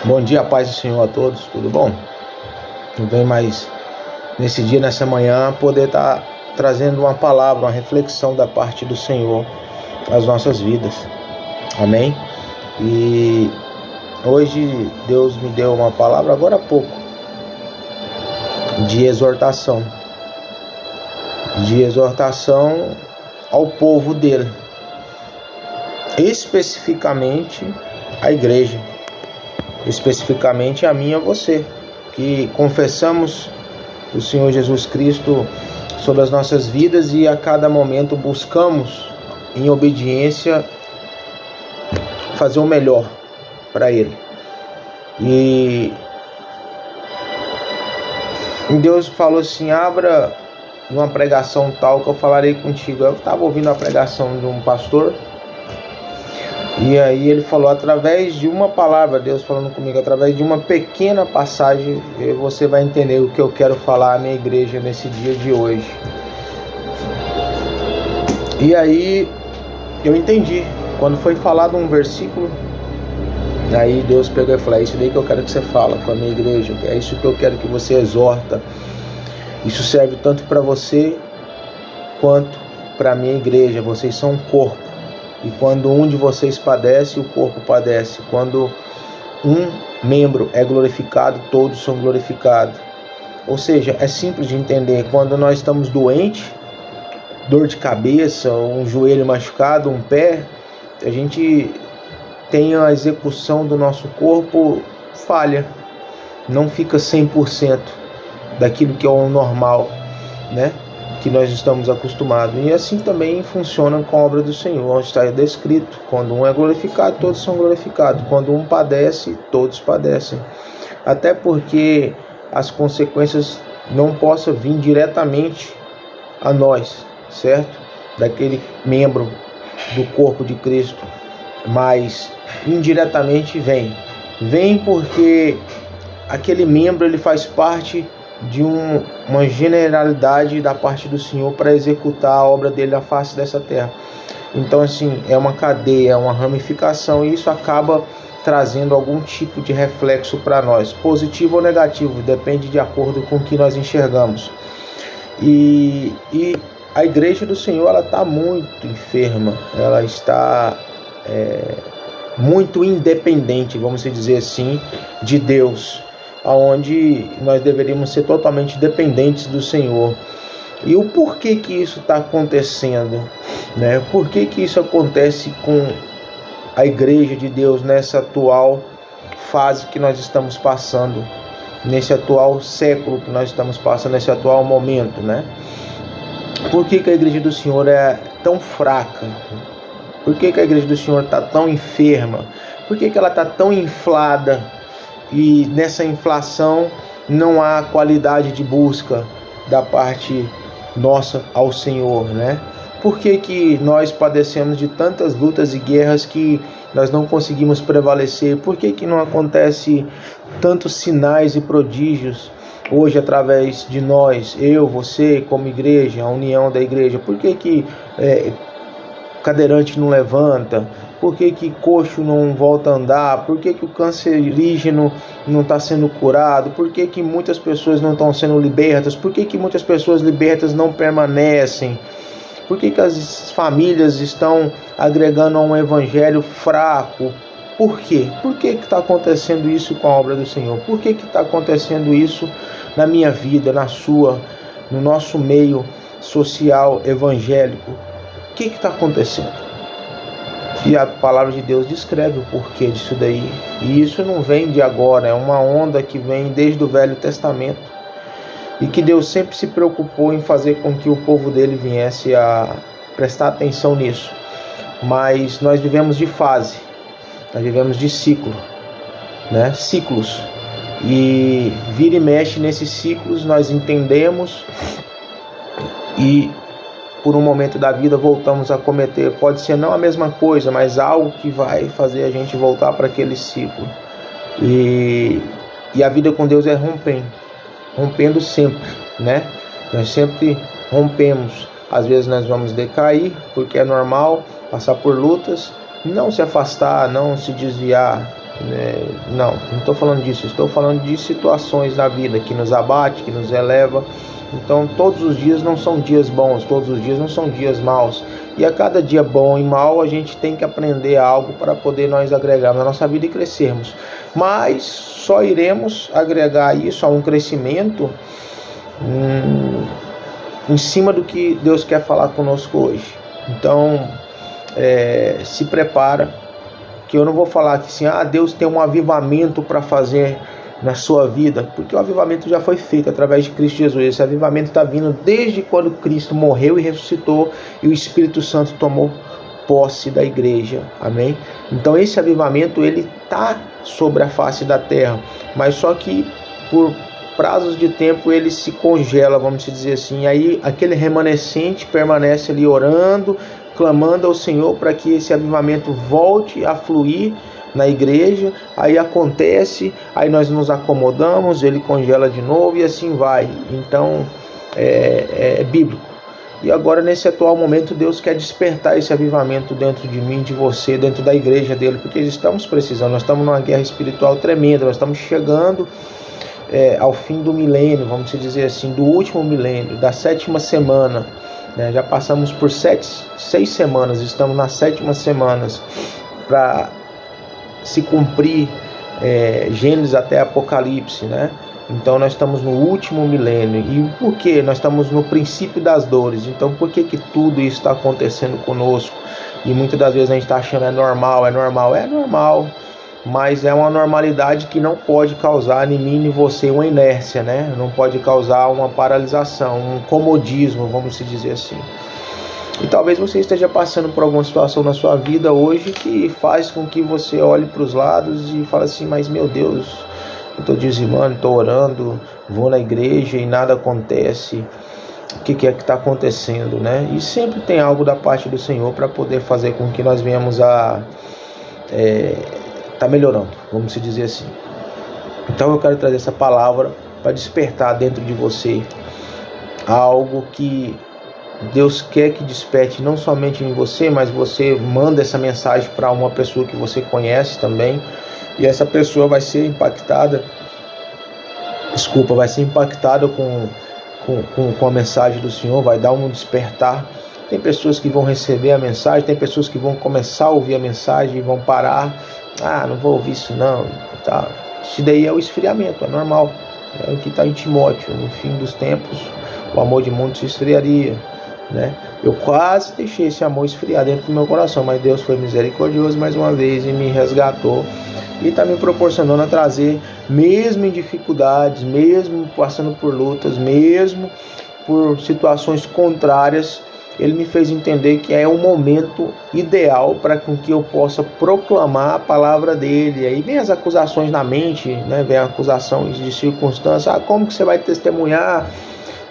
Bom dia, paz do Senhor a todos, tudo bom? Não vem mais nesse dia, nessa manhã, poder estar trazendo uma palavra, uma reflexão da parte do Senhor às nossas vidas, amém? E hoje Deus me deu uma palavra agora há pouco, de exortação ao povo dele, especificamente a igreja, especificamente a mim e a você, que confessamos o Senhor Jesus Cristo sobre as nossas vidas e a cada momento buscamos, em obediência, fazer o melhor para Ele. E Deus falou assim: abra uma pregação tal que eu falarei contigo. Eu estava ouvindo a pregação de um pastor, e aí ele falou, através de uma palavra, Deus falando comigo, através de uma pequena passagem, você vai entender o que eu quero falar à minha igreja nesse dia de hoje. E aí eu entendi, quando foi falado um versículo, aí Deus pegou e falou: é isso daí que eu quero que você fala com a minha igreja, é isso que eu quero que você exorta. Isso serve tanto para você quanto para a minha igreja. Vocês são um corpo. E quando um de vocês padece, o corpo padece. Quando um membro é glorificado, todos são glorificados. Ou seja, é simples de entender. Quando nós estamos doentes, dor de cabeça, um joelho machucado, um pé, a gente tem a execução do nosso corpo falha. Não fica 100% daquilo que é o normal, né? Que nós estamos acostumados. E assim também funciona com a obra do Senhor, onde está descrito: quando um é glorificado, todos são glorificados. Quando um padece, todos padecem. Até porque as consequências não possam vir diretamente a nós, certo? Daquele membro do corpo de Cristo, mas indiretamente vem porque aquele membro ele faz parte de uma generalidade da parte do Senhor para executar a obra dele na face dessa terra. Então assim, é uma cadeia, é uma ramificação, e isso acaba trazendo algum tipo de reflexo para nós, positivo ou negativo, depende de acordo com o que nós enxergamos. E a igreja do Senhor, ela está muito enferma, ela está muito independente, vamos dizer assim, de Deus, onde nós deveríamos ser totalmente dependentes do Senhor. E o porquê que isso está acontecendo, né? Por que isso acontece com a igreja de Deus nessa atual fase que nós estamos passando, nesse atual século que nós estamos passando, nesse atual momento, né? Por que a igreja do Senhor é tão fraca? Por que a igreja do Senhor está tão enferma? Por que ela está tão inflada? E nessa inflação não há qualidade de busca da parte nossa ao Senhor, né? Por que nós padecemos de tantas lutas e guerras que nós não conseguimos prevalecer? Por que não acontece tantos sinais e prodígios hoje através de nós, eu, você, como igreja, a união da igreja? Por que cadeirante não levanta? Por que coxo não volta a andar? Por que o cancerígeno não está sendo curado? Por que muitas pessoas não estão sendo libertas? Por que muitas pessoas libertas não permanecem? Por que as famílias estão agregando a um evangelho fraco? Por quê? Por que está acontecendo isso com a obra do Senhor? Por que está acontecendo isso na minha vida, na sua, no nosso meio social evangélico? O que está acontecendo? E a palavra de Deus descreve o porquê disso daí. E isso não vem de agora, é uma onda que vem desde o Velho Testamento. E que Deus sempre se preocupou em fazer com que o povo dele viesse a prestar atenção nisso. Mas nós vivemos de fase, nós vivemos de ciclo, né? Ciclos. E vira e mexe nesses ciclos, nós entendemos e por um momento da vida voltamos a cometer, pode ser não a mesma coisa, mas algo que vai fazer a gente voltar para aquele ciclo. E a vida com Deus é rompendo sempre, né? Nós sempre rompemos. Às vezes nós vamos decair, porque é normal passar por lutas, não se afastar, não se desviar, né? Não estou falando disso. Estou falando de situações da vida que nos abate, que nos eleva. Então todos os dias não são dias bons, todos os dias não são dias maus. E a cada dia bom e mau a gente tem que aprender algo para poder nós agregar na nossa vida e crescermos. Mas só iremos agregar isso a um crescimento em cima do que Deus quer falar conosco hoje. Então se prepara, que eu não vou falar que assim, Deus tem um avivamento para fazer na sua vida, porque o avivamento já foi feito através de Cristo Jesus. Esse avivamento está vindo desde quando Cristo morreu e ressuscitou e o Espírito Santo tomou posse da igreja, amém? Então esse avivamento ele está sobre a face da terra, mas só que por prazos de tempo ele se congela, vamos dizer assim. Aí aquele remanescente permanece ali orando, clamando ao Senhor para que esse avivamento volte a fluir na igreja. Aí acontece, aí nós nos acomodamos, ele congela de novo e assim vai. Então é bíblico. E agora nesse atual momento Deus quer despertar esse avivamento dentro de mim, de você, dentro da igreja dele, porque estamos precisando. Nós estamos numa guerra espiritual tremenda, nós estamos chegando ao fim do milênio, vamos dizer assim, do último milênio, da 7ª semana, né? Já passamos por 6 semanas, estamos nas 7ª semanas para se cumprir Gênesis até Apocalipse, né? Então nós estamos no último milênio. E por que? Nós estamos no princípio das dores. Então por que tudo isso está acontecendo conosco? E muitas das vezes a gente está achando é normal, mas é uma normalidade que não pode causar em mim e você uma inércia, né? Não pode causar uma paralisação, um comodismo, vamos dizer assim. E talvez você esteja passando por alguma situação na sua vida hoje que faz com que você olhe para os lados e fale assim, mas meu Deus, eu estou dizimando, estou orando, vou na igreja e nada acontece. O que é que está acontecendo, né? E sempre tem algo da parte do Senhor para poder fazer com que nós venhamos a tá melhorando, vamos dizer assim. Então eu quero trazer essa palavra para despertar dentro de você algo que Deus quer que desperte não somente em você, mas você manda essa mensagem para uma pessoa que você conhece também, e essa pessoa vai ser impactada com a mensagem do Senhor, vai dar um despertar. Tem pessoas que vão receber a mensagem, tem pessoas que vão começar a ouvir a mensagem e vão parar. Não vou ouvir isso não, tá? Isso daí é o esfriamento, é normal. É o que está em Timóteo, no fim dos tempos o amor de muitos se esfriaria, né? Eu quase deixei esse amor esfriar dentro do meu coração, mas Deus foi misericordioso mais uma vez e me resgatou e está me proporcionando a trazer, mesmo em dificuldades, mesmo passando por lutas, mesmo por situações contrárias, Ele me fez entender que é um momento ideal para que eu possa proclamar a palavra dele. Aí vem as acusações na mente, né? Vem acusações de circunstâncias. Como que você vai testemunhar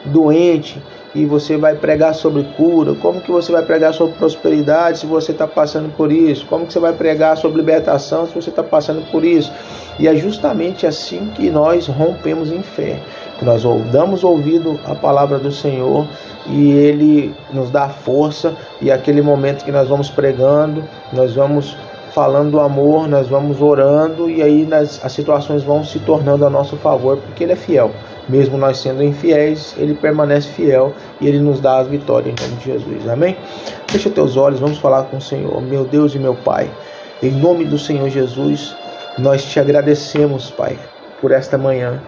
doente e você vai pregar sobre cura? Como que você vai pregar sobre prosperidade se você está passando por isso? Como que você vai pregar sobre libertação se você está passando por isso? E é justamente assim que nós rompemos em fé, que nós damos ouvido à palavra do Senhor e Ele nos dá força, e aquele momento que nós vamos pregando, nós vamos falando do amor, nós vamos orando, e aí as situações vão se tornando a nosso favor, porque Ele é fiel. Mesmo nós sendo infiéis, Ele permanece fiel e Ele nos dá a vitória em nome de Jesus. Amém? Fecha teus olhos, vamos falar com o Senhor. Meu Deus e meu Pai, em nome do Senhor Jesus, nós te agradecemos, Pai, por esta manhã.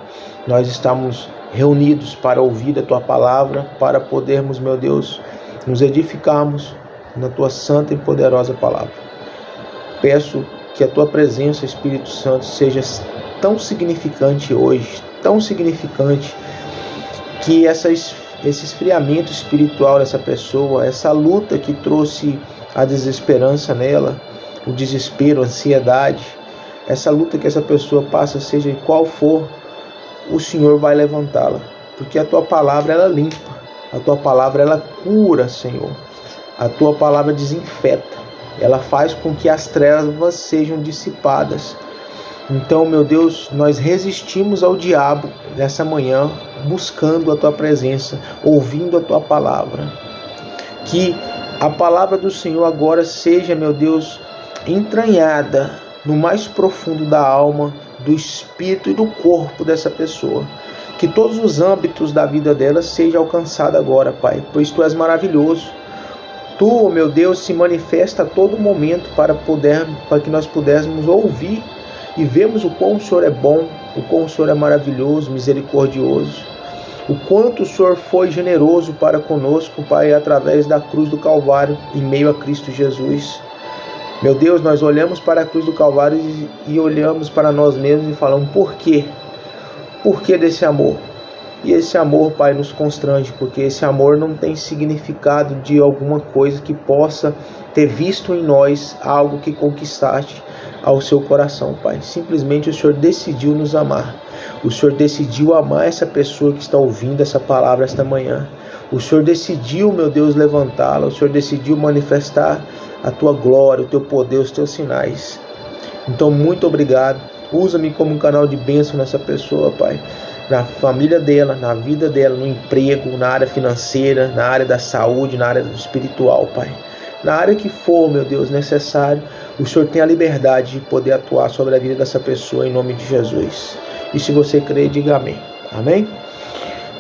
Nós estamos reunidos para ouvir a Tua palavra, para podermos, meu Deus, nos edificarmos na Tua santa e poderosa palavra. Peço que a Tua presença, Espírito Santo, seja tão significante hoje, tão significante, que esse esfriamento espiritual dessa pessoa, essa luta que trouxe a desesperança nela, o desespero, a ansiedade, essa luta que essa pessoa passa, seja qual for, o Senhor vai levantá-la, porque a Tua palavra ela limpa, a Tua palavra ela cura, Senhor, a Tua palavra desinfeta, ela faz com que as trevas sejam dissipadas. Então, meu Deus, nós resistimos ao diabo nessa manhã, buscando a Tua presença, ouvindo a Tua palavra. Que a palavra do Senhor agora seja, meu Deus, entranhada no mais profundo da alma do espírito e do corpo dessa pessoa. Que todos os âmbitos da vida dela sejam alcançados agora, Pai, pois Tu és maravilhoso. Tu, meu Deus, se manifesta a todo momento para que nós pudéssemos ouvir e vermos o quão o Senhor é bom, o quão o Senhor é maravilhoso, misericordioso, o quanto o Senhor foi generoso para conosco, Pai, através da cruz do Calvário, em meio a Cristo Jesus. Meu Deus, nós olhamos para a cruz do Calvário e olhamos para nós mesmos e falamos, por quê? Por que desse amor? E esse amor, Pai, nos constrange, porque esse amor não tem significado de alguma coisa que possa ter visto em nós algo que conquistaste ao seu coração, Pai. Simplesmente o Senhor decidiu nos amar. O Senhor decidiu amar essa pessoa que está ouvindo essa palavra esta manhã. O Senhor decidiu, meu Deus, levantá-la. O Senhor decidiu manifestar a Tua glória, o Teu poder, os Teus sinais. Então, muito obrigado. Usa-me como um canal de bênção nessa pessoa, Pai. Na família dela, na vida dela, no emprego, na área financeira, na área da saúde, na área espiritual, Pai. Na área que for, meu Deus, necessário, o Senhor tem a liberdade de poder atuar sobre a vida dessa pessoa em nome de Jesus. E se você crê, diga amém. Amém?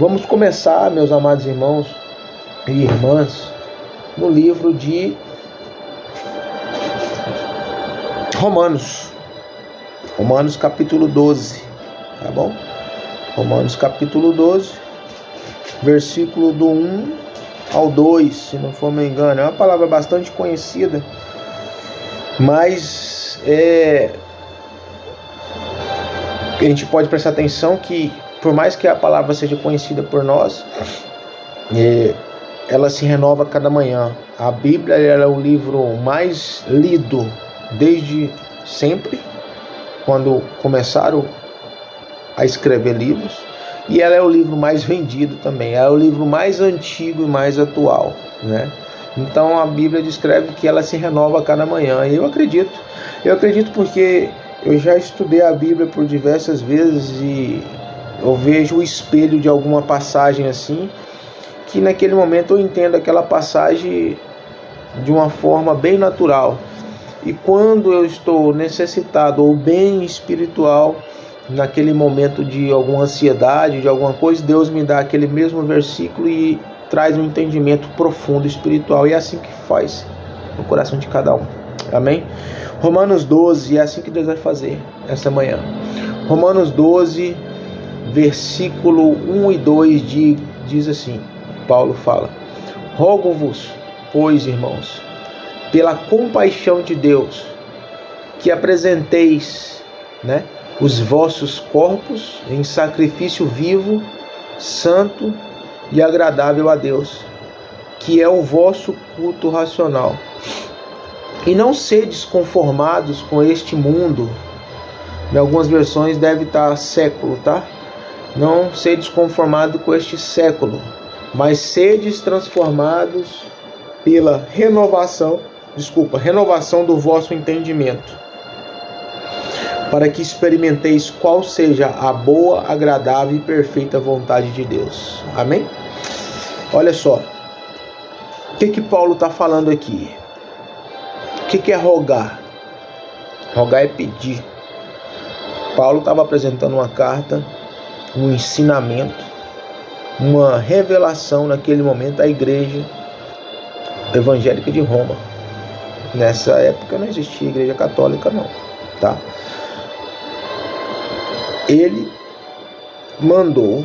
Vamos começar, meus amados irmãos e irmãs, no livro de Romanos. Romanos capítulo 12, tá bom? Romanos capítulo 12, versículo do 1 ao 2, se não for me engano. É uma palavra bastante conhecida, mas a gente pode prestar atenção que, por mais que a palavra seja conhecida por nós, ela se renova a cada manhã. A Bíblia é o livro mais lido desde sempre, quando começaram a escrever livros, e ela é o livro mais vendido também, é o livro mais antigo e mais atual, né? Então a Bíblia descreve que ela se renova a cada manhã, e eu acredito porque eu já estudei a Bíblia por diversas vezes e eu vejo o espelho de alguma passagem assim, que naquele momento eu entendo aquela passagem de uma forma bem natural. E quando eu estou necessitado ou bem espiritual, naquele momento de alguma ansiedade, de alguma coisa, Deus me dá aquele mesmo versículo e traz um entendimento profundo espiritual. E é assim que faz no coração de cada um. Amém? Romanos 12, é assim que Deus vai fazer essa manhã. Romanos 12, versículo 1 e 2 diz assim, Paulo fala: rogo-vos, pois, irmãos, pela compaixão de Deus, que apresenteis, os vossos corpos em sacrifício vivo, santo e agradável a Deus, que é o vosso culto racional. E não sedes conformados com este mundo. Em algumas versões deve estar século, tá? Não sedes conformados com este século, mas sedes transformados pela renovação do vosso entendimento, para que experimenteis qual seja a boa, agradável e perfeita vontade de Deus. Amém? Olha só, o que Paulo está falando aqui? O que é rogar? Rogar é pedir. Paulo estava apresentando uma carta, um ensinamento, uma revelação naquele momento à igreja evangélica de Roma. Nessa época não existia igreja católica não, tá? Ele mandou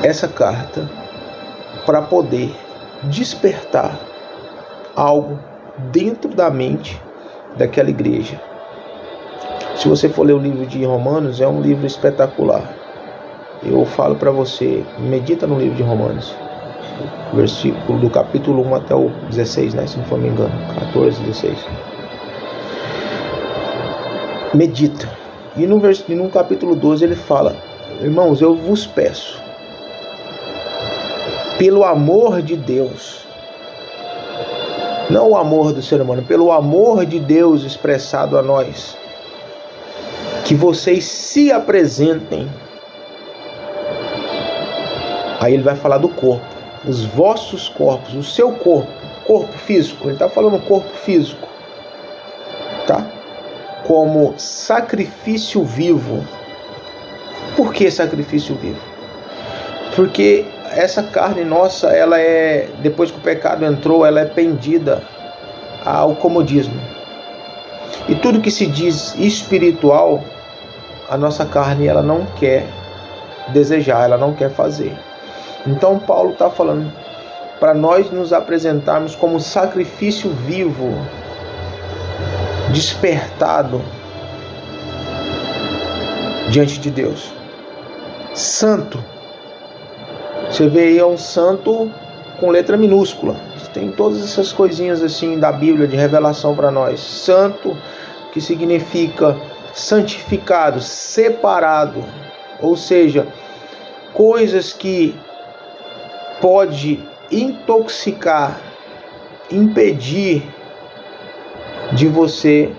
essa carta para poder despertar algo dentro da mente daquela igreja. Se você for ler o livro de Romanos, é um livro espetacular. Eu falo para você, medita no livro de Romanos, versículo do capítulo 1 até o 16, se não for me engano, 14, 16. Medita. E no capítulo 12 ele fala: irmãos, eu vos peço, pelo amor de Deus, não o amor do ser humano, pelo amor de Deus expressado a nós, que vocês se apresentem. Aí ele vai falar do corpo, os vossos corpos, o seu corpo físico. Ele está falando corpo físico, tá? como sacrifício vivo. Por que sacrifício vivo? Porque essa carne nossa, ela é, depois que o pecado entrou, ela é pendida ao comodismo. E tudo que se diz espiritual, a nossa carne ela não quer desejar, ela não quer fazer. Então Paulo está falando para nós nos apresentarmos como sacrifício vivo, despertado diante de Deus, santo. Você vê aí, é um santo com letra minúscula. Tem todas essas coisinhas assim da Bíblia de revelação para nós. Santo, que significa santificado, separado, ou seja, coisas que pode intoxicar, impedir de você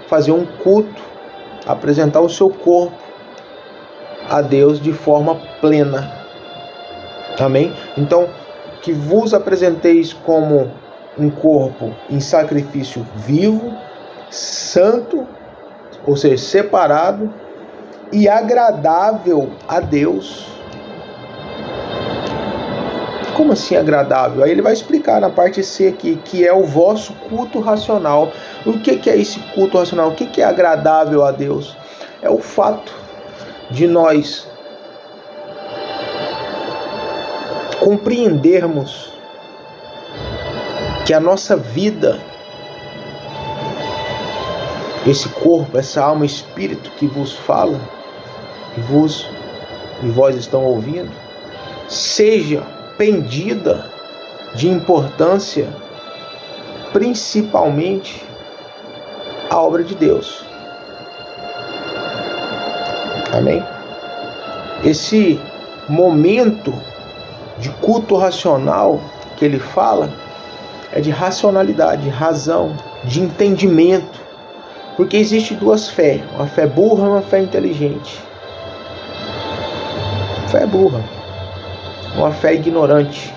fazer um culto, apresentar o seu corpo a Deus de forma plena. Amém? Então, que vos apresenteis como um corpo em sacrifício vivo, santo, ou seja, separado e agradável a Deus. Como assim agradável? Aí ele vai explicar na parte C aqui, que é o vosso culto racional. O que é esse culto racional? O que é agradável a Deus? É o fato de nós compreendermos que a nossa vida, esse corpo, essa alma, espírito que vos fala, e vós estão ouvindo, seja pendida de importância principalmente a obra de Deus. Amém? Esse momento de culto racional que ele fala é de racionalidade, de razão, de entendimento. Porque existe duas fés, uma fé burra e uma fé inteligente. Fé burra, uma fé ignorante,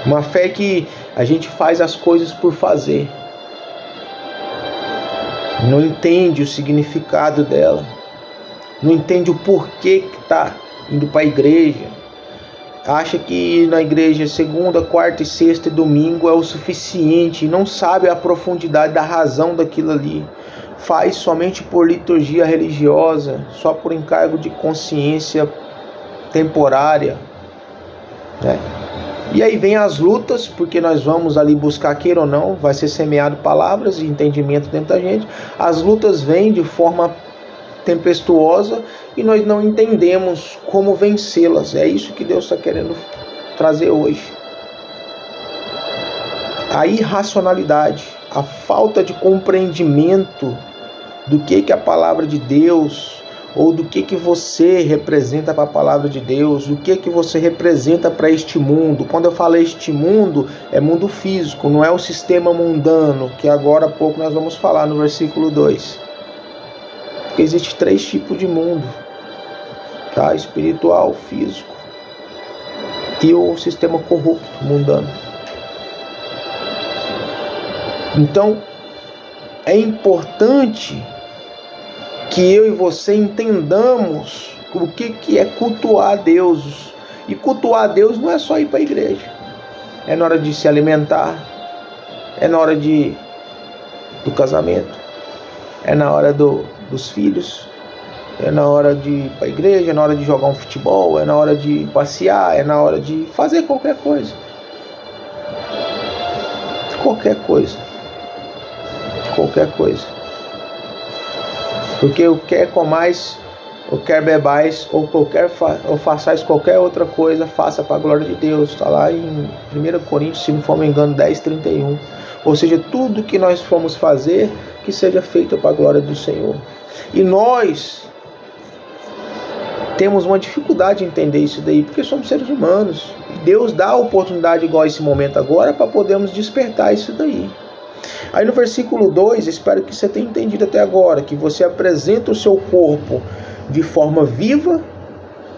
uma fé que a gente faz as coisas por fazer, não entende o significado dela, não entende o porquê que está indo para a igreja, acha que na igreja segunda, quarta e sexta e domingo é o suficiente, não sabe a profundidade da razão daquilo ali, faz somente por liturgia religiosa, só por encargo de consciência temporária, né? E aí vem as lutas, porque nós vamos ali buscar, queira ou não, vai ser semeado palavras e entendimento dentro da gente. As lutas vêm de forma tempestuosa e nós não entendemos como vencê-las. É isso que Deus está querendo trazer hoje. A irracionalidade, a falta de compreendimento do que a palavra de Deus, ou do que você representa para a palavra de Deus, o que você representa para este mundo. Quando eu falo este mundo, é mundo físico, não é o sistema mundano, que agora há pouco nós vamos falar no versículo 2. Porque existe 3 tipos de mundo, tá? Espiritual, físico e o sistema corrupto, mundano. Então, é importante que eu e você entendamos o que é cultuar a Deus. E cultuar a Deus não é só ir para a igreja. É na hora de se alimentar, é na hora do casamento, é na hora dos filhos, é na hora de ir para a igreja, é na hora de jogar um futebol, é na hora de passear, é na hora de fazer qualquer coisa. Qualquer coisa. Qualquer coisa. Porque o quer comais, ou quer bebais, ou façais qualquer outra coisa, faça para a glória de Deus. Está lá em 1 Coríntios, se não for me engano, 10:31. Ou seja, tudo que nós formos fazer, que seja feito para a glória do Senhor. E nós temos uma dificuldade em entender isso daí, porque somos seres humanos. E Deus dá a oportunidade igual a esse momento agora, para podermos despertar isso daí. Aí no versículo 2, espero que você tenha entendido até agora, que você apresenta o seu corpo de forma viva,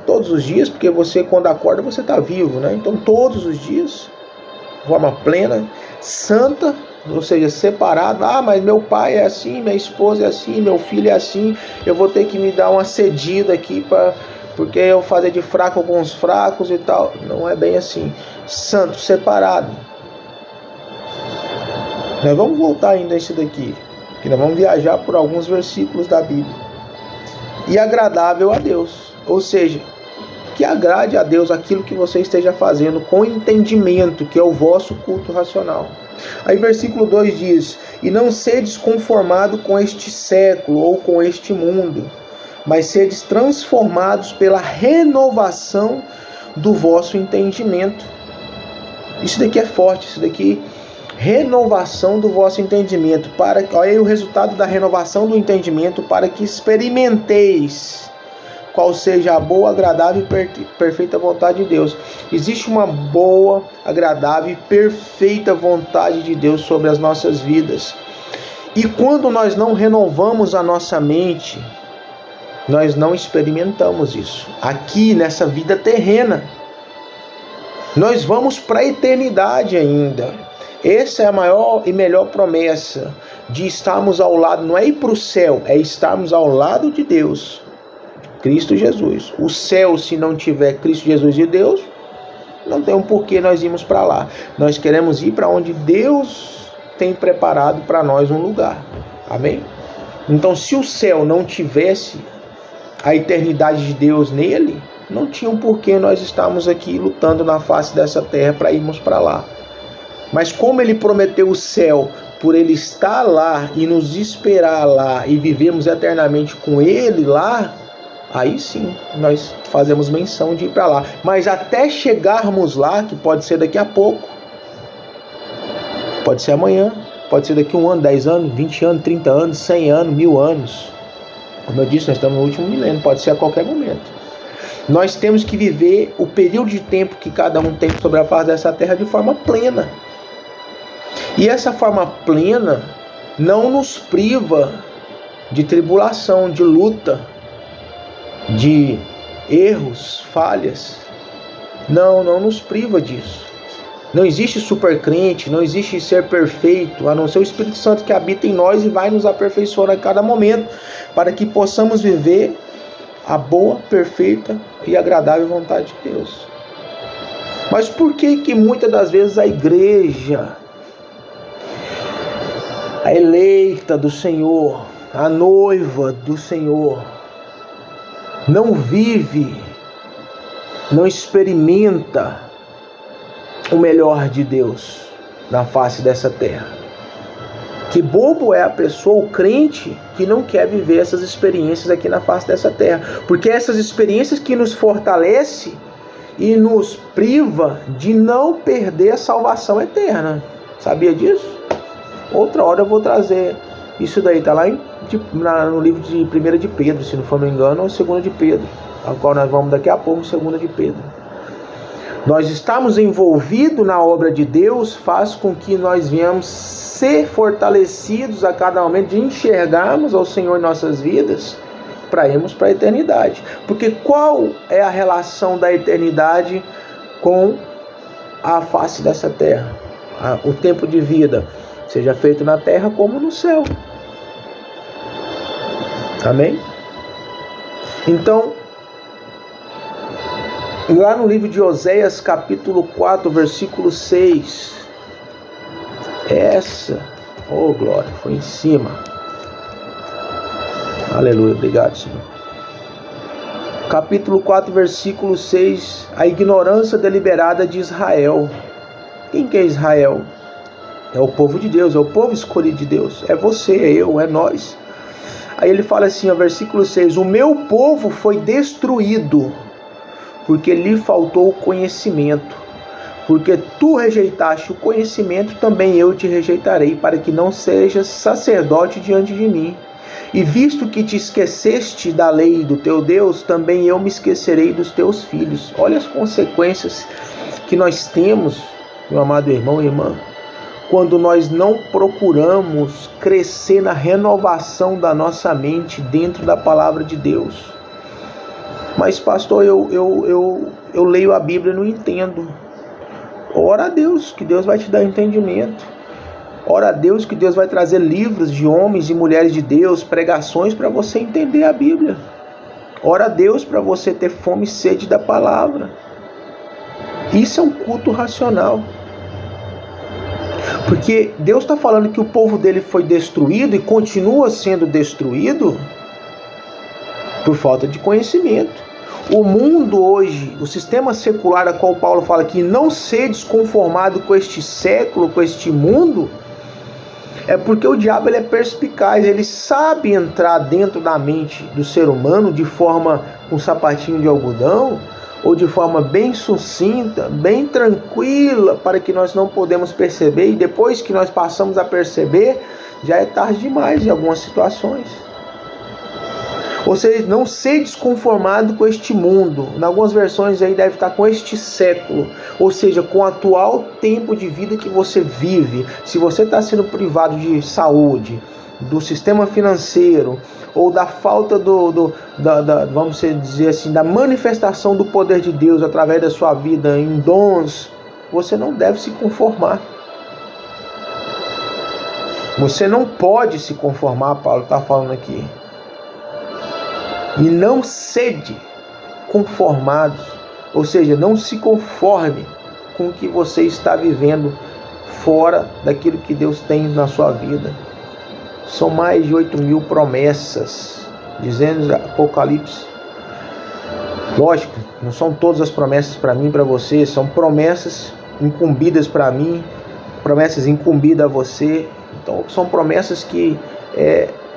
todos os dias, porque você quando acorda você está vivo, né? Então todos os dias, de forma plena, santa ou seja, separado. Ah, mas meu pai é assim, minha esposa é assim, meu filho é assim, eu vou ter que me dar uma cedida aqui porque eu fazer de fraco com os fracos e tal. Não é bem assim. Santo, separado. Nós vamos voltar ainda a isso daqui, que nós vamos viajar por alguns versículos da Bíblia. E agradável a Deus, ou seja, que agrade a Deus aquilo que você esteja fazendo com entendimento, que é o vosso culto racional. Aí versículo 2 diz: e não sedes conformado com este século ou com este mundo, mas sedes transformados pela renovação do vosso entendimento. Isso daqui é forte, isso daqui, renovação do vosso entendimento. Olha aí o resultado da renovação do entendimento, para que experimenteis qual seja a boa, agradável e perfeita vontade de Deus. Existe uma boa, agradável e perfeita vontade de Deus sobre as nossas vidas. E quando nós não renovamos a nossa mente, nós não experimentamos isso aqui nessa vida terrena. Nós vamos para a eternidade ainda. Essa é a maior e melhor promessa de estarmos ao lado, não é ir para o céu, é estarmos ao lado de Deus, Cristo Jesus. O céu, se não tiver Cristo Jesus e Deus, não tem um porquê nós irmos para lá. Nós queremos ir para onde Deus tem preparado para nós um lugar. Amém? Então, se o céu não tivesse a eternidade de Deus nele, não tinha um porquê nós estarmos aqui lutando na face dessa terra para irmos para lá. Mas como ele prometeu o céu, por ele estar lá e nos esperar lá e vivemos eternamente com ele lá, aí sim nós fazemos menção de ir para lá. Mas até chegarmos lá, que pode ser daqui a pouco, pode ser amanhã, pode ser daqui a 1 ano, 10 anos, 20 anos, 30 anos, 100 anos, 1000 anos. Como eu disse, nós estamos no último milênio, pode ser a qualquer momento. Nós temos que viver o período de tempo que cada um tem sobre a face dessa terra de forma plena. E essa forma plena não nos priva de tribulação, de luta, de erros, falhas. Não nos priva disso. Não existe super crente, não existe ser perfeito, a não ser o Espírito Santo que habita em nós e vai nos aperfeiçoando a cada momento, para que possamos viver a boa, perfeita e agradável vontade de Deus. Mas por que muitas das vezes a igreja, a eleita do Senhor, a noiva do Senhor, não vive, não experimenta o melhor de Deus na face dessa terra? Que bobo é a pessoa, o crente, que não quer viver essas experiências aqui na face dessa terra. Porque essas experiências que nos fortalecem e nos priva de não perder a salvação eterna. Sabia disso? Outra hora eu vou trazer isso daí. Está lá no livro de 1 de Pedro, se não for me engano, ou 2 de Pedro, ao qual nós vamos daqui a pouco, 2 de Pedro. Nós estamos envolvidos na obra de Deus, faz com que nós venhamos ser fortalecidos a cada momento, de enxergarmos ao Senhor em nossas vidas, para irmos para a eternidade. Porque qual é a relação da eternidade com a face dessa terra? O tempo de vida, seja feito na terra como no céu. Amém? Então, lá no livro de Oséias, capítulo 4, versículo 6. Oh glória, foi em cima. Aleluia, obrigado, Senhor. Capítulo 4, versículo 6. A ignorância deliberada de Israel. Quem que é Israel? É o povo de Deus, é o povo escolhido de Deus. É você, é eu, é nós. Aí ele fala assim, versículo 6. O meu povo foi destruído, porque lhe faltou o conhecimento. Porque tu rejeitaste o conhecimento, também eu te rejeitarei, para que não sejas sacerdote diante de mim. E visto que te esqueceste da lei do teu Deus, também eu me esquecerei dos teus filhos. Olha as consequências que nós temos, meu amado irmão e irmã, quando nós não procuramos crescer na renovação da nossa mente dentro da palavra de Deus. Mas pastor, eu leio a Bíblia e não entendo. Ora a Deus, que Deus vai te dar entendimento. Ora a Deus que Deus vai trazer livros de homens e mulheres de Deus, pregações para você entender a Bíblia. Ora a Deus para você ter fome e sede da palavra. Isso é um culto racional. Porque Deus está falando que o povo dele foi destruído e continua sendo destruído por falta de conhecimento. O mundo hoje, o sistema secular a qual Paulo fala que não sedes conformado com este século, com este mundo, é porque o diabo ele é perspicaz, ele sabe entrar dentro da mente do ser humano de forma com sapatinho de algodão, ou de forma bem sucinta, bem tranquila, para que nós não podemos perceber, e depois que nós passamos a perceber, já é tarde demais em algumas situações. Ou seja, não ser desconformado com este mundo. Em algumas versões aí deve estar com este século. Ou seja, com o atual tempo de vida que você vive. Se você está sendo privado de saúde, do sistema financeiro, ou da falta vamos dizer assim, da manifestação do poder de Deus através da sua vida em dons, você não deve se conformar. Você não pode se conformar, Paulo está falando aqui. E não sede conformados, ou seja, não se conforme com o que você está vivendo fora daquilo que Deus tem na sua vida. São mais de 8.000 promessas, dizendo Apocalipse. Lógico, não são todas as promessas para mim e para você, são promessas incumbidas para mim, promessas incumbidas a você. Então são promessas que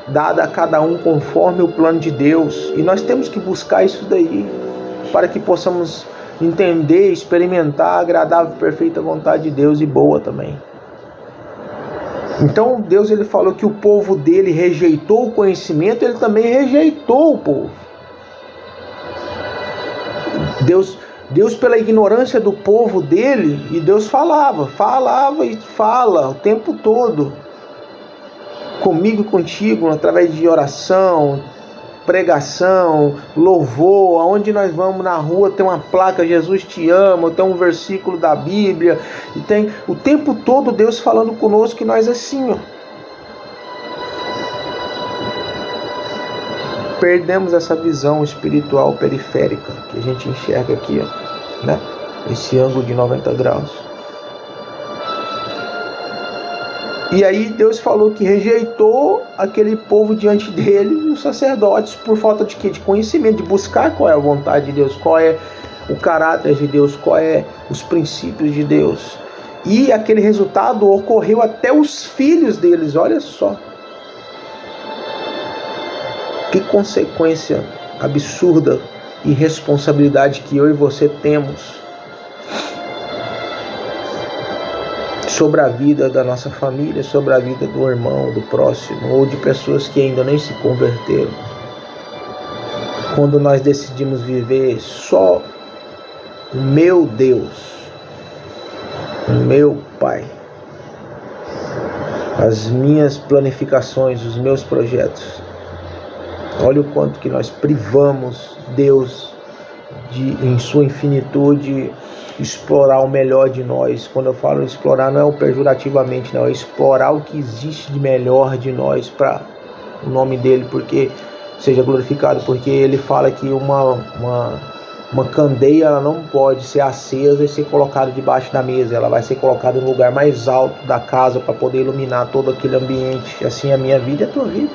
dada a cada um conforme o plano de Deus, e nós temos que buscar isso daí para que possamos entender, experimentar a agradável e perfeita vontade de Deus, e boa também. Então Deus ele falou que o povo dele rejeitou o conhecimento, ele também rejeitou o povo. Deus pela ignorância do povo dele, e Deus falava e fala o tempo todo comigo e contigo, através de oração, pregação, louvor. Aonde nós vamos na rua tem uma placa Jesus te ama, tem um versículo da Bíblia, e tem o tempo todo Deus falando conosco, e nós assim, perdemos essa visão espiritual periférica que a gente enxerga aqui, né? Esse ângulo de 90 graus. E aí Deus falou que rejeitou aquele povo diante dele, os sacerdotes, por falta de quê? De conhecimento, de buscar qual é a vontade de Deus, qual é o caráter de Deus, qual é os princípios de Deus. E aquele resultado ocorreu até os filhos deles, olha só. Que consequência absurda e responsabilidade que eu e você temos sobre a vida da nossa família, sobre a vida do irmão, do próximo, ou de pessoas que ainda nem se converteram. Quando nós decidimos viver só o meu Deus, o meu Pai, as minhas planificações, os meus projetos. Olha o quanto que nós privamos Deus de, em sua infinitude, explorar o melhor de nós. Quando eu falo explorar, não é o pejurativamente, não, é explorar o que existe de melhor de nós, para o nome dele porque seja glorificado, porque ele fala que uma candeia ela não pode ser acesa e ser colocada debaixo da mesa, ela vai ser colocada no lugar mais alto da casa para poder iluminar todo aquele ambiente. Assim é a minha vida e a tua vida.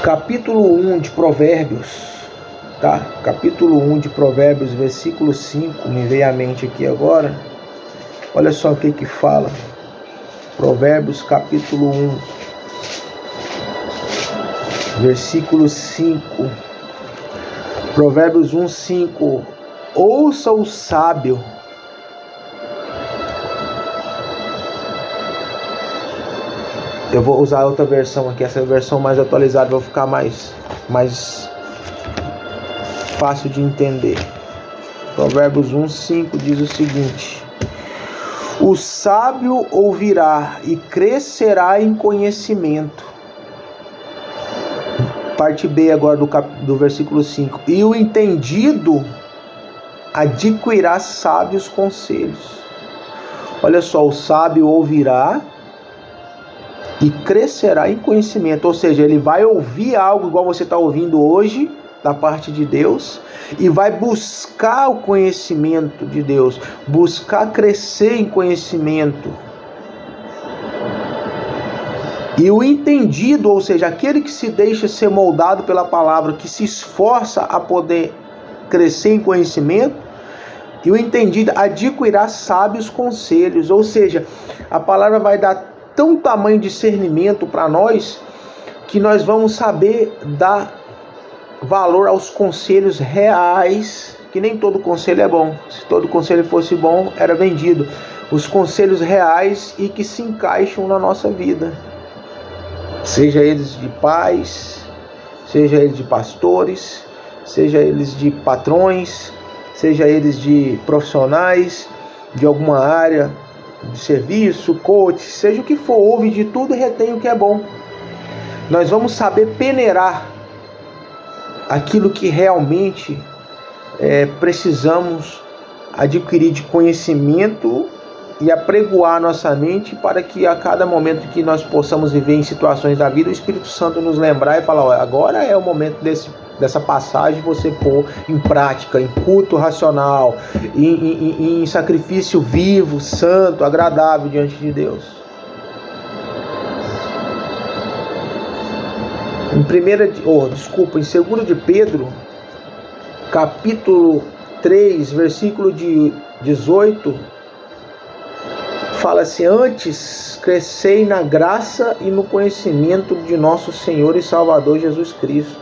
Capítulo 1 de Provérbios, tá? Capítulo 1 de Provérbios, versículo 5, me veio à mente aqui agora. Olha só o que fala. Provérbios, capítulo 1, versículo 5. Provérbios 1, 5. Ouça o sábio. Eu vou usar outra versão aqui, essa versão mais atualizada, vai ficar mais fácil de entender. Provérbios 1, 5 diz o seguinte: o sábio ouvirá e crescerá em conhecimento. Parte B agora do versículo 5. E o entendido adquirirá sábios conselhos. Olha só, o sábio ouvirá e crescerá em conhecimento. Ou seja, ele vai ouvir algo igual você está ouvindo hoje, da parte de Deus, e vai buscar o conhecimento de Deus, buscar crescer em conhecimento. E o entendido, ou seja, aquele que se deixa ser moldado pela palavra, que se esforça a poder crescer em conhecimento, e o entendido adquirirá sábios conselhos. Ou seja, a palavra vai dar tão tamanho discernimento para nós, que nós vamos saber dar valor aos conselhos reais, que nem todo conselho é bom. Se todo conselho fosse bom, era vendido. Os conselhos reais e que se encaixam na nossa vida. Seja eles de pais, seja eles de pastores, seja eles de patrões, seja eles de profissionais de alguma área de serviço, coach, seja o que for, ouve de tudo e retém o que é bom. Nós vamos saber peneirar aquilo que realmente precisamos adquirir de conhecimento e apregoar nossa mente, para que a cada momento que nós possamos viver em situações da vida, o Espírito Santo nos lembrar e falar: olha, agora é o momento dessa passagem você pôr em prática, em culto racional, em sacrifício vivo, santo, agradável diante de Deus. Em 2 de Pedro, capítulo 3, versículo de 18, fala assim: antes crescei na graça e no conhecimento de nosso Senhor e Salvador Jesus Cristo.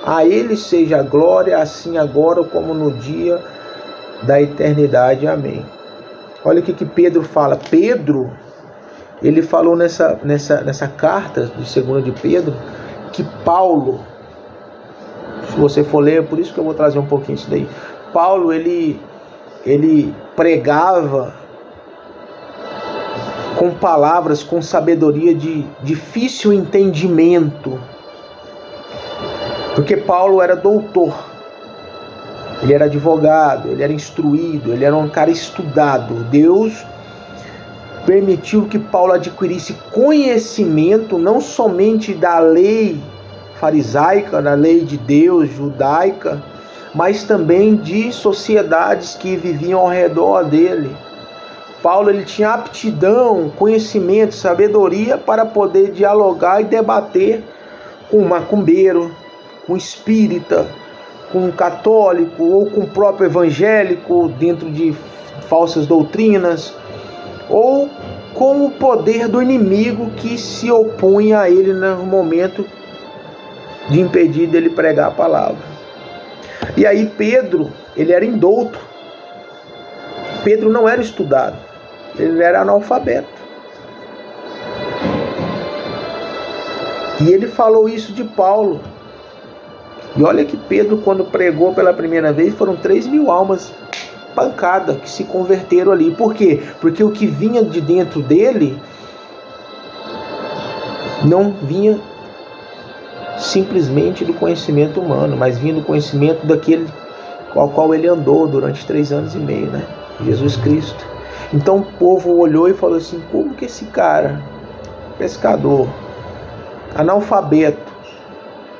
A Ele seja a glória, assim agora como no dia da eternidade. Amém. Olha o que Pedro fala. Pedro, ele falou nessa carta de 2 de Pedro, que Paulo, se você for ler, é por isso que eu vou trazer um pouquinho isso daí. Paulo, ele pregava com palavras, com sabedoria de difícil entendimento, porque Paulo era doutor, ele era advogado, ele era instruído, ele era um cara estudado. Deus permitiu que Paulo adquirisse conhecimento não somente da lei farisaica, da lei de Deus judaica, mas também de sociedades que viviam ao redor dele. Paulo, ele tinha aptidão, conhecimento, sabedoria para poder dialogar e debater com um macumbeiro, com um espírita, com um católico ou com o próprio evangélico dentro de falsas doutrinas, ou com o poder do inimigo que se opunha a ele no momento de impedir dele pregar a palavra. E aí Pedro, ele era indouto. Pedro não era estudado, ele era analfabeto. E ele falou isso de Paulo. E olha que Pedro, quando pregou pela primeira vez, foram 3.000 almas pancada que se converteram ali. Por quê? Porque o que vinha de dentro dele não vinha simplesmente do conhecimento humano, mas vinha do conhecimento daquele com o qual ele andou durante 3 anos e meio, né? Jesus Cristo. Então o povo olhou e falou assim: como que esse cara, pescador, analfabeto,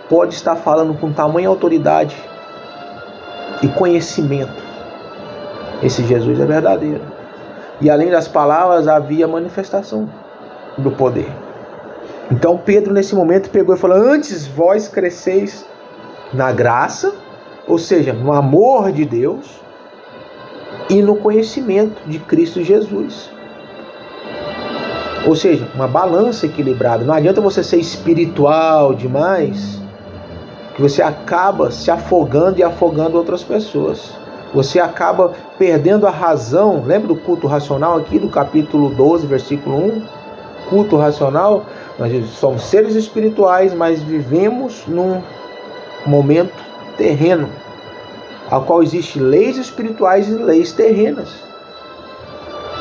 pode estar falando com tamanha autoridade e conhecimento? Esse Jesus é verdadeiro. E além das palavras, havia manifestação do poder. Então Pedro, nesse momento, pegou e falou: antes vós cresceis na graça, ou seja, no amor de Deus, e no conhecimento de Cristo Jesus. Ou seja, uma balança equilibrada. Não adianta você ser espiritual demais, que você acaba se afogando e afogando outras pessoas. Você acaba perdendo a razão. Lembra do culto racional aqui, do capítulo 12, versículo 1? Culto racional. Nós somos seres espirituais, mas vivemos num momento terreno, ao qual existem leis espirituais e leis terrenas.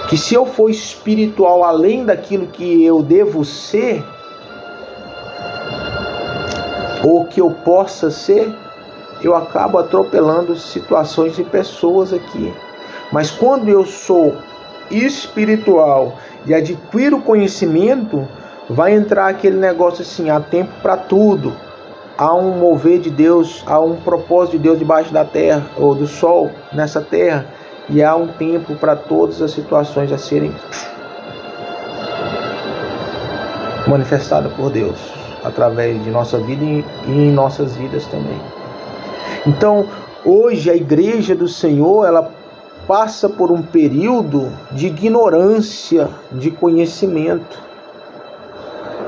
Que se eu for espiritual além daquilo que eu devo ser, ou que eu possa ser, eu acabo atropelando situações e pessoas aqui. Mas quando eu sou espiritual e adquiro conhecimento, vai entrar aquele negócio assim: há tempo para tudo, há um mover de Deus, há um propósito de Deus debaixo da terra, ou do sol nessa terra, e há um tempo para todas as situações a serem manifestadas por Deus, através de nossa vida e em nossas vidas também. Então, hoje a igreja do Senhor, ela passa por um período de ignorância, de conhecimento,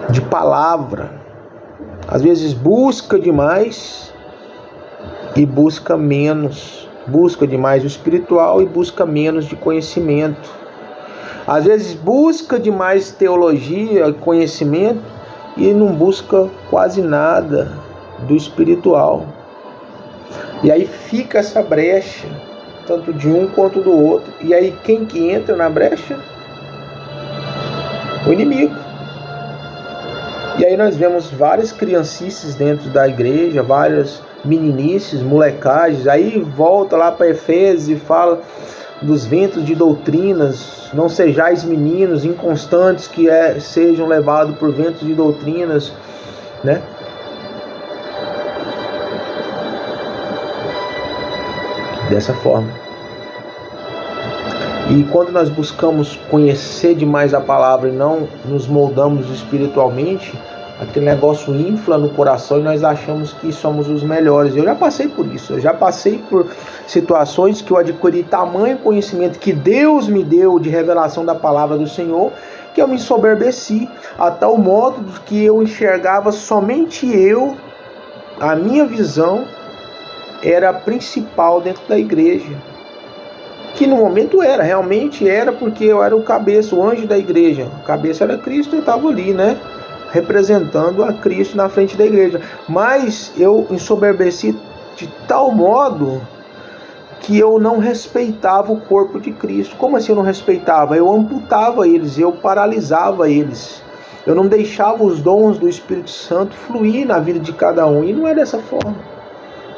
de palavra. Às vezes busca demais e busca menos. Busca demais o espiritual e busca menos de conhecimento. Às vezes busca demais teologia, conhecimento, e não busca quase nada do espiritual. E aí fica essa brecha, tanto de um quanto do outro. E aí quem que entra na brecha? O inimigo. E aí nós vemos várias criancices dentro da igreja, várias meninices, molecagens. Aí volta lá para Efésios e fala dos ventos de doutrinas. Não sejais meninos inconstantes que sejam levados por ventos de doutrinas, né? Dessa forma. E quando nós buscamos conhecer demais a palavra e não nos moldamos espiritualmente, aquele negócio infla no coração e nós achamos que somos os melhores. Eu já passei por isso. Eu já passei por situações que eu adquiri tamanho conhecimento que Deus me deu de revelação da palavra do Senhor, que eu me ensoberbeci a tal modo que eu enxergava somente eu, a minha visão era a principal dentro da igreja. Que no momento realmente era, porque eu era o cabeça, o anjo da igreja. O cabeça era Cristo, eu estava ali, né? Representando a Cristo na frente da igreja. Mas eu ensoberbeci de tal modo que eu não respeitava o corpo de Cristo. Como assim eu não respeitava? Eu amputava eles, eu paralisava eles. Eu não deixava os dons do Espírito Santo fluir na vida de cada um. E não é dessa forma.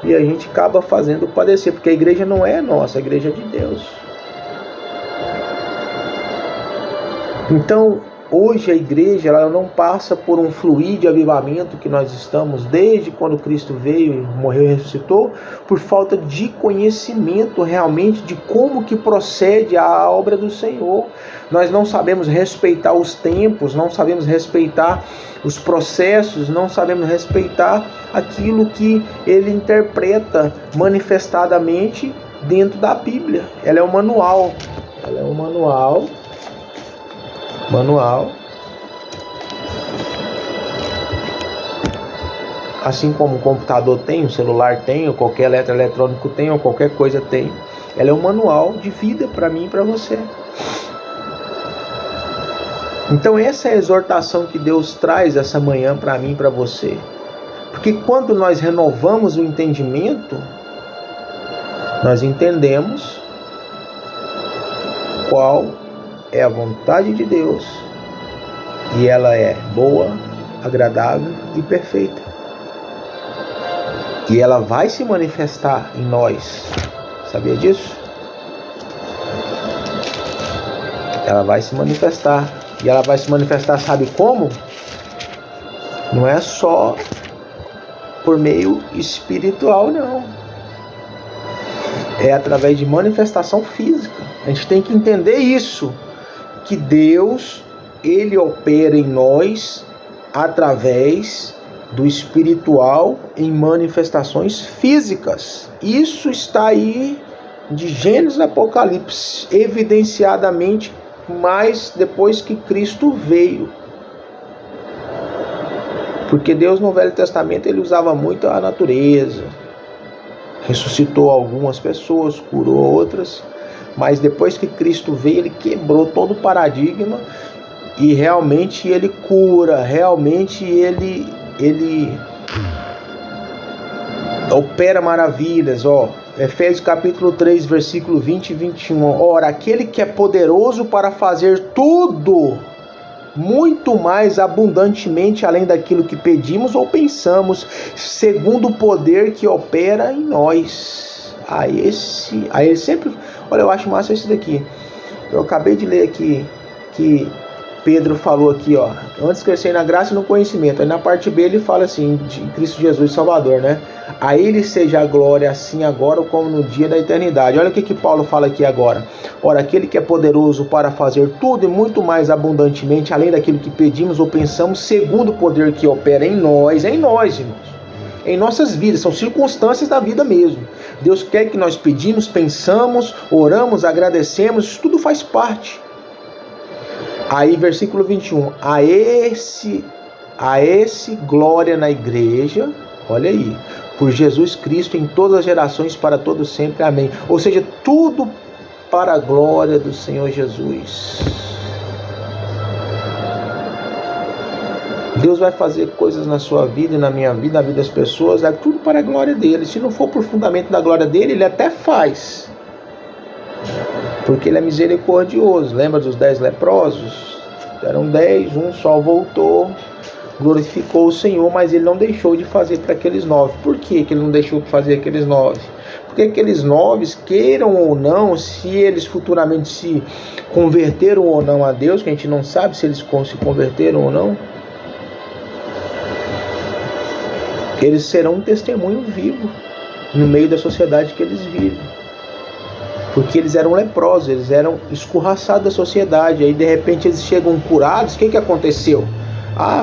E a gente acaba fazendo padecer, porque a igreja não é nossa, a igreja é de Deus. Então, hoje a igreja ela não passa por um fluir de avivamento que nós estamos desde quando Cristo veio, morreu e ressuscitou, por falta de conhecimento realmente de como que procede a obra do Senhor. Nós não sabemos respeitar os tempos, não sabemos respeitar os processos, não sabemos respeitar aquilo que ele interpreta manifestadamente dentro da Bíblia. Ela é um manual. Ela é um manual. Assim como o computador tem, o celular tem, ou qualquer eletrônico tem, ou qualquer coisa tem. Ela é um manual de vida para mim e para você. Então essa é a exortação que Deus traz essa manhã para mim e para você. Porque quando nós renovamos o entendimento, nós entendemos qual é a vontade de Deus. E ela é boa, agradável e perfeita. E ela vai se manifestar em nós. Sabia disso? Ela vai se manifestar. E ela vai se manifestar, sabe como? Não é só por meio espiritual, não. É através de manifestação física. A gente tem que entender isso. Que Deus, Ele opera em nós através do espiritual em manifestações físicas. Isso está aí de Gênesis a Apocalipse, evidenciadamente, mais depois que Cristo veio. Porque Deus no Velho Testamento ele usava muito a natureza, ressuscitou algumas pessoas, curou outras, mas depois que Cristo veio ele quebrou todo o paradigma e realmente ele cura, realmente ele opera maravilhas. Efésios capítulo 3, versículo 20 e 21. Ora, aquele que é poderoso para fazer tudo muito mais abundantemente além daquilo que pedimos ou pensamos, segundo o poder que opera em nós. Aí ele sempre... Olha, eu acho massa esse daqui. Eu acabei de ler aqui que Pedro falou aqui, ó, antes crescer na graça e no conhecimento. Aí na parte B ele fala assim, de Cristo Jesus Salvador, né? A ele seja a glória assim agora como no dia da eternidade. Olha o que Paulo fala aqui agora. Ora, aquele que é poderoso para fazer tudo e muito mais abundantemente, além daquilo que pedimos ou pensamos, segundo o poder que opera em nós, irmãos. Em nossas vidas, são circunstâncias da vida mesmo. Deus quer que nós pedimos, pensamos, oramos, agradecemos, isso tudo faz parte. Aí, versículo 21, a esse glória na igreja, olha aí, por Jesus Cristo em todas as gerações, para todos sempre, amém. Ou seja, tudo para a glória do Senhor Jesus. Deus vai fazer coisas na sua vida e na minha vida, na vida das pessoas, é tudo para a glória dele. Se não for por fundamento da glória dele, ele até faz, porque ele é misericordioso. Lembra dos 10 leprosos? Eram 10, um só voltou, glorificou o Senhor, mas ele não deixou de fazer para aqueles 9. Por que ele não deixou de fazer aqueles 9? Porque aqueles 9, queiram ou não, se eles futuramente se converteram ou não a Deus, que a gente não sabe se eles se converteram ou não, eles serão um testemunho vivo no meio da sociedade que eles vivem. Porque eles eram leprosos, eles eram escorraçados da sociedade. Aí de repente eles chegam curados. O que aconteceu?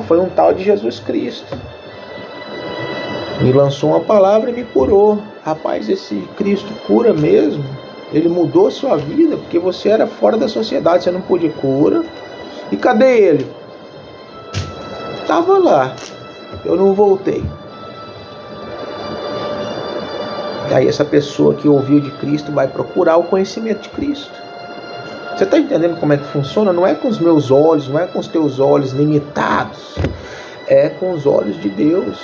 Foi um tal de Jesus Cristo. Me lançou uma palavra e me curou. Rapaz, esse Cristo cura mesmo? Ele mudou a sua vida? Porque você era fora da sociedade, você não podia cura. E cadê ele? Estava lá. Eu não voltei. Aí essa pessoa que ouviu de Cristo vai procurar o conhecimento de Cristo. Você está entendendo como é que funciona? Não é com os meus olhos, não é com os teus olhos limitados. É com os olhos de Deus.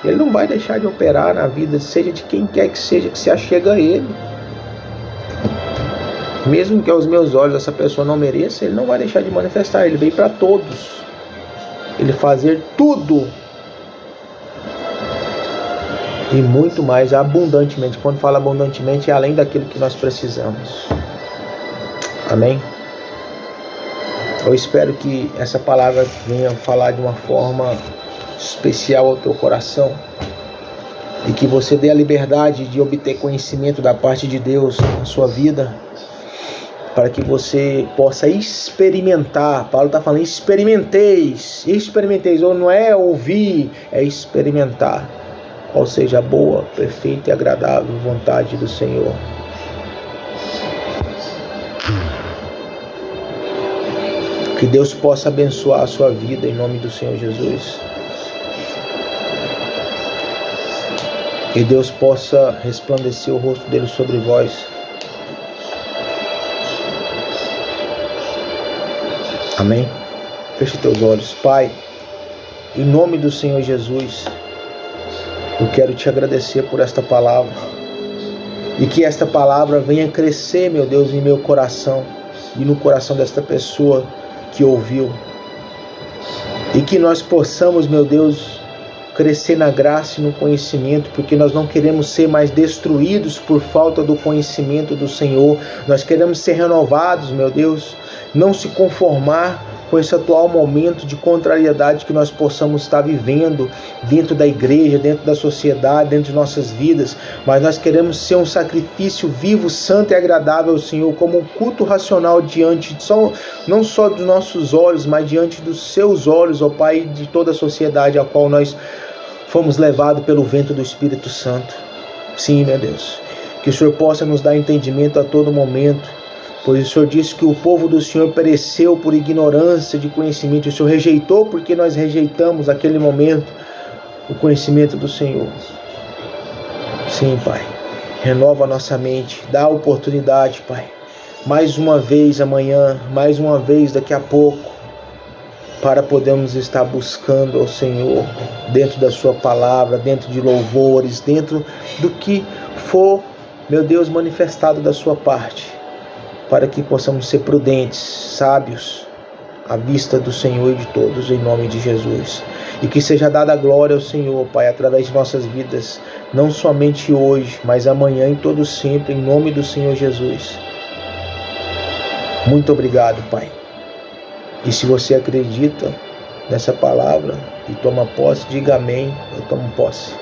Ele não vai deixar de operar na vida, seja de quem quer que seja, que se achega a Ele. Mesmo que aos meus olhos essa pessoa não mereça, Ele não vai deixar de manifestar. Ele veio para todos. Ele fazer tudo e muito mais abundantemente. Quando fala abundantemente, é além daquilo que nós precisamos. Amém? Eu espero que essa palavra venha falar de uma forma especial ao teu coração, e que você dê a liberdade de obter conhecimento da parte de Deus na sua vida, para que você possa experimentar. Paulo está falando, experimenteis, ou não é ouvir, é experimentar qual seja a boa, perfeita e agradável vontade do Senhor. Que Deus possa abençoar a sua vida em nome do Senhor Jesus. Que Deus possa resplandecer o rosto dele sobre vós. Amém? Feche teus olhos. Pai, em nome do Senhor Jesus, eu quero te agradecer por esta palavra. E que esta palavra venha crescer, meu Deus, em meu coração e no coração desta pessoa que ouviu. E que nós possamos, meu Deus, crescer na graça e no conhecimento, porque nós não queremos ser mais destruídos por falta do conhecimento do Senhor. Nós queremos ser renovados, meu Deus, não se conformar com esse atual momento de contrariedade que nós possamos estar vivendo dentro da igreja, dentro da sociedade, dentro de nossas vidas, mas nós queremos ser um sacrifício vivo, santo e agradável ao Senhor, como um culto racional diante, não só dos nossos olhos, mas diante dos seus olhos, ó Pai, de toda a sociedade a qual nós fomos levados pelo vento do Espírito Santo. Sim, meu Deus, que o Senhor possa nos dar entendimento a todo momento, pois o Senhor disse que o povo do Senhor pereceu por ignorância de conhecimento. O Senhor rejeitou porque nós rejeitamos naquele momento o conhecimento do Senhor. Sim, Pai, renova a nossa mente, dá a oportunidade, Pai, mais uma vez amanhã, mais uma vez daqui a pouco, para podermos estar buscando ao Senhor dentro da sua palavra, dentro de louvores, dentro do que for, meu Deus, manifestado da sua parte, para que possamos ser prudentes, sábios à vista do Senhor e de todos, em nome de Jesus. E que seja dada a glória ao Senhor, Pai, através de nossas vidas, não somente hoje, mas amanhã e todo sempre, em nome do Senhor Jesus. Muito obrigado, Pai. E se você acredita nessa palavra e toma posse, diga amém. Eu tomo posse.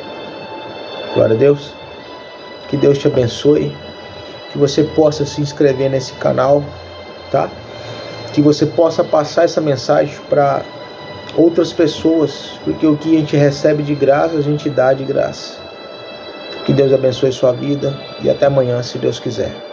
Glória a Deus. Que Deus te abençoe. Que você possa se inscrever nesse canal, tá? Que você possa passar essa mensagem para outras pessoas, porque o que a gente recebe de graça, a gente dá de graça. Que Deus abençoe sua vida e até amanhã, se Deus quiser.